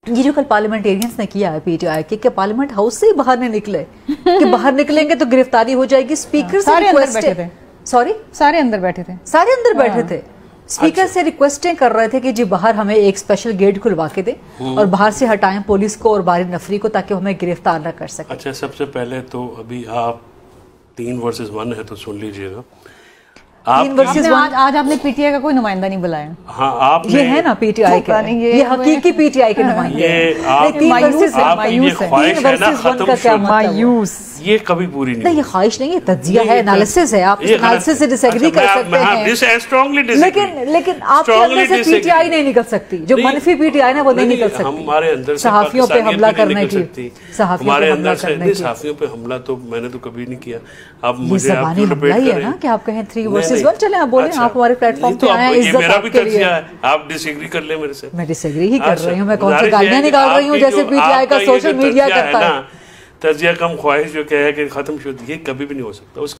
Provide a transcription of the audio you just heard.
یہ جو کل پارلیمنٹیرینز نے کیا ہے پی ٹی آئی کے کہ پارلیمنٹ ہاؤس سے ہی باہر نہیں نکلے کہ باہر نکلیں گے تو گرفتاری ہو جائے گی. اسپیکر سے سارے اندر بیٹھے تھے. اسپیکر سے ریکویسٹیں کر رہے تھے کہ جی باہر ہمیں ایک اسپیشل گیٹ کھلوا کے دیں اور باہر سے ہٹائیں پولیس کو اور باری نفری کو تاکہ ہمیں گرفتار نہ کر سکیں. اچھا سب سے پہلے تو ابھی آپ 3 ورسز 1 ہے تو سن لیجئے گا. آج آپ نے پی ٹی آئی کا کوئی نمائندہ نہیں بلایا. ہاں آپ یہ ہے نا پی ٹی آئی کا, یہ حقیقی پی ٹی آئی کے نمائندے یہ کبھی پوری نہیں. یہ خواہش نہیں, یہ تجزیہ ہے, انالیسس ہے. آپ اس انالیسس سے ڈس ایگری کر سکتے ہیں لیکن آپ کے اندر سے پی ٹی آئی نہیں نکل سکتی. جو منفی پی ٹی آئی نا وہ نہیں نکل سکتی. ہمارے اندر سے صحافیوں پہ حملہ کرنے کی, ہمارے اندر سے صحافیوں پہ حملہ تو میں نے تو کبھی نہیں کیا. اب یہ زبانی حملہ ہی ہے نا کہ آپ کہیں 3 versus 1 چلیں آپ بولیں. آپ ہمارے پلیٹ فارم پہ آئے ہیں, یہ میرا بھی تجزیہ ہے, آپ ڈس ایگری کر لیں میرے سے. میں ڈس ایگری ہی کر رہی ہوں, میں کون سی گالیاں نکال رہی ہوں جیسے پی ٹی آئی کا سوشل میڈیا کرتا ہے. تجزیہ کم خواہش جو کہے کہ ختم شد, یہ کبھی بھی نہیں ہو سکتا.